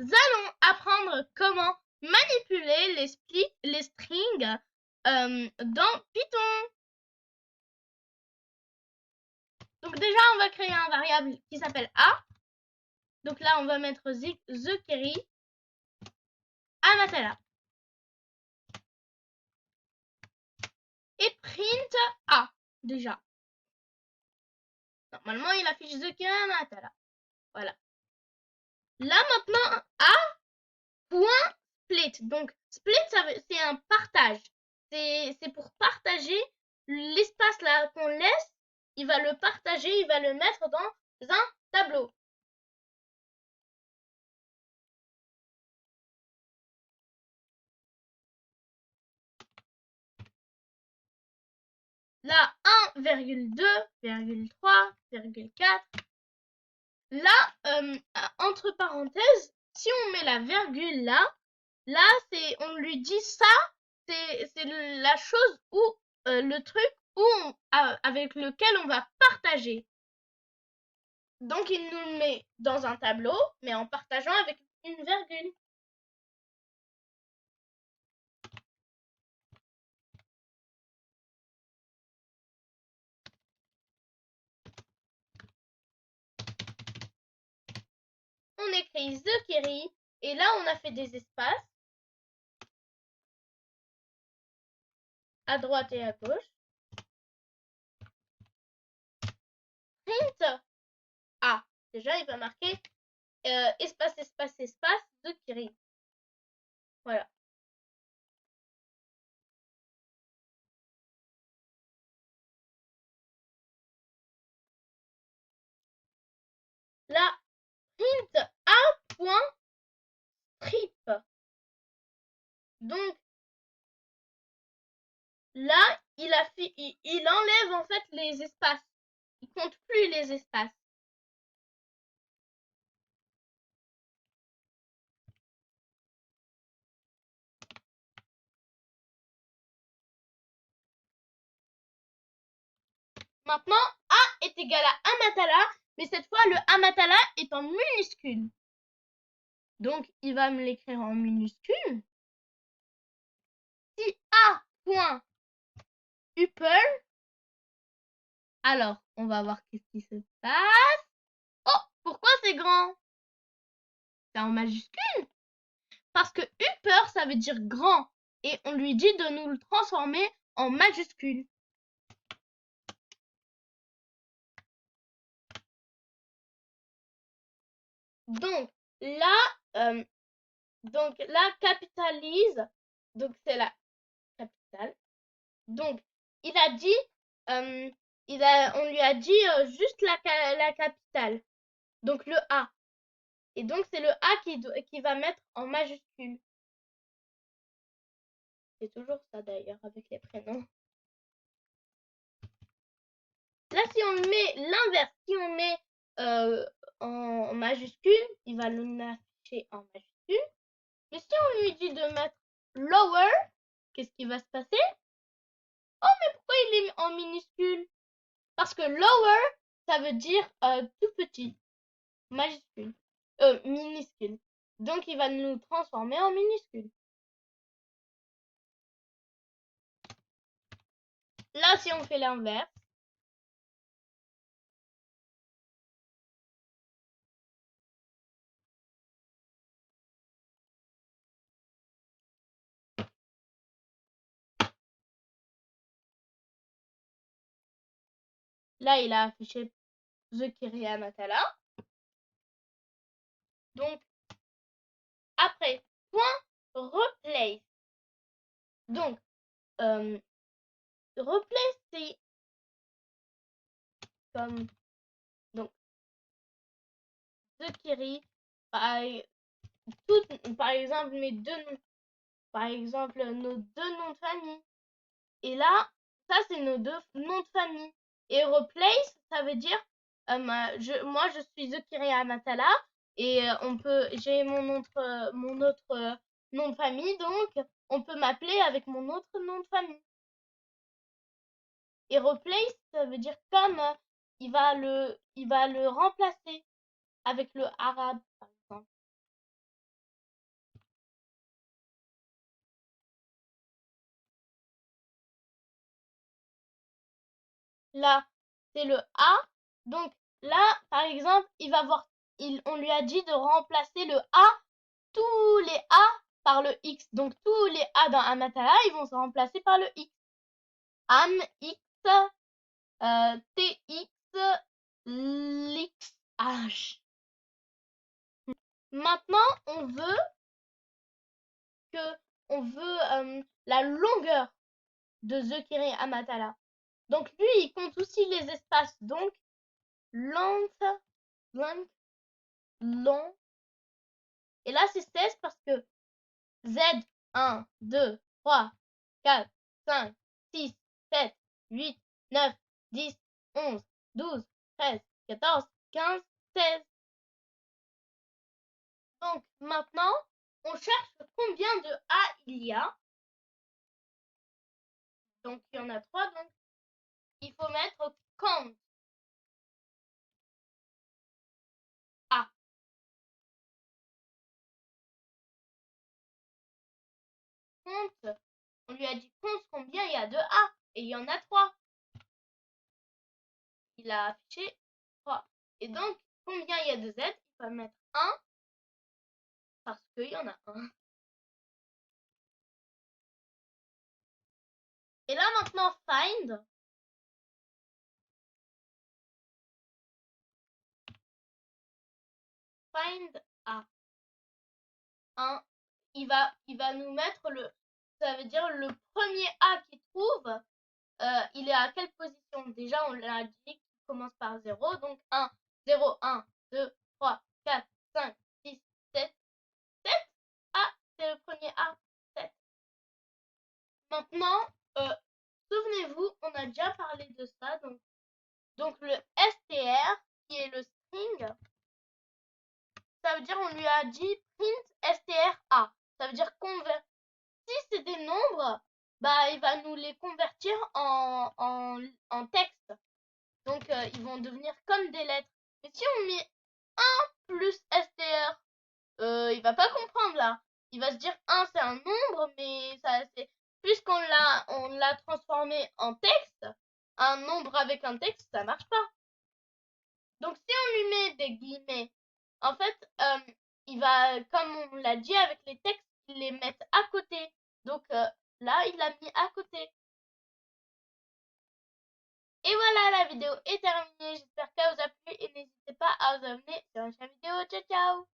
allons apprendre comment manipuler les strings dans Python. Donc déjà, on va créer un variable qui s'appelle A. Donc là, on va mettre the query Amatala. Et print A, déjà. Normalement, il affiche the query Amatala. Voilà. Là, maintenant, A point split. Donc, split, c'est un partage. C'est pour partager l'espace là qu'on laisse. Il va le partager, il va le mettre dans un tableau. Là, 1,2,3,4. Là, entre parenthèses, si on met la virgule là, on lui dit ça, c'est la chose où, le truc avec lequel on va partager. Donc, il nous le met dans un tableau, mais en partageant avec une virgule. On écrit the query, et là, on a fait des espaces à droite et à gauche. Print A. Déjà, il va marquer espace, espace, espace, the query. Voilà. Là, print A point strip. Donc, là, il enlève en fait les espaces. Il compte plus les espaces. Maintenant, A est égal à Amatala, mais cette fois, le Amatala est en minuscule. Donc, il va me l'écrire en minuscule. Si A point Upper, alors, on va voir qu'est-ce qui se passe. Oh, pourquoi c'est grand? C'est en majuscule. Parce que Upper, ça veut dire grand. Et on lui dit de nous le transformer en majuscule. Donc là, capitalise. Donc c'est la capitale. Donc il a dit, on lui a dit juste la capitale. Donc le A. Et donc c'est le A qui va mettre en majuscule. C'est toujours ça d'ailleurs avec les prénoms. Là si on met l'inverse, si on met en majuscule, il va l'afficher en majuscule. Mais si on lui dit de mettre lower, qu'est-ce qui va se passer? Oh, mais pourquoi il est en minuscule? Parce que lower, ça veut dire tout petit, majuscule, minuscule. Donc, il va nous transformer en minuscule. Là, si on fait l'inverse, là, il a affiché The Kyria Matala. Donc, après, point replace. Donc, replace, c'est comme, donc, The Kyrie, par exemple, mes deux noms. Par exemple, nos deux noms de famille. Et là, ça, c'est nos deux noms de famille. Et replace, ça veut dire, moi, je suis Zekiria Matala. Et j'ai mon autre nom de famille. Donc, on peut m'appeler avec mon autre nom de famille. Et replace, ça veut dire comme il va le remplacer avec le arabe, par exemple. là, c'est le A. Donc là, par exemple, on lui a dit de remplacer le A, tous les A par le X. Donc tous les A dans Amatala, ils vont se remplacer par le X. Am, X, TX, l'X, H. Maintenant, on veut la longueur de Zekiri Amatala. Donc lui, il compte aussi les espaces. Donc length, length, long. Et là, c'est 16 parce que Z, 1, 2, 3, 4, 5, 6, 7, 8, 9, 10, 11, 12, 13, 14, 15, 16. Donc maintenant, on cherche combien de A il y a. Donc il y en a 3, donc il faut mettre count A. Compte, on lui a dit compte combien il y a de A. Et il y en a 3. Il a affiché 3. Et donc, combien il y a de Z? Il va mettre 1 parce qu'il y en a 1. Et là maintenant, find A. 1. Il va nous mettre ça veut dire le premier A qu'il trouve, il est à quelle position? Déjà, on l'a dit qu'il commence par 0. Donc 1, 0, 1, 2, 3, 4, 5, 6, 7, 7. Ah, c'est le premier A. 7. Maintenant, souvenez-vous, on a déjà parlé de ça. Donc le str, qui est le string, ça veut dire on lui a dit print str a. Ça veut dire si c'est des nombres, bah il va nous les convertir en texte. Donc ils vont devenir comme des lettres. Mais si on met 1 plus str, il va pas comprendre là. Il va se dire 1 c'est un nombre, mais ça c'est puisqu'on l'a transformé en texte, un nombre avec un texte, ça marche pas. Donc si on lui met des guillemets, en fait, il va, comme on l'a dit avec les textes, il les mettre à côté. Donc là, il l'a mis à côté. Et voilà, la vidéo est terminée. J'espère qu'elle vous a plu et n'hésitez pas à vous abonner sur la chaîne vidéo. Ciao, ciao!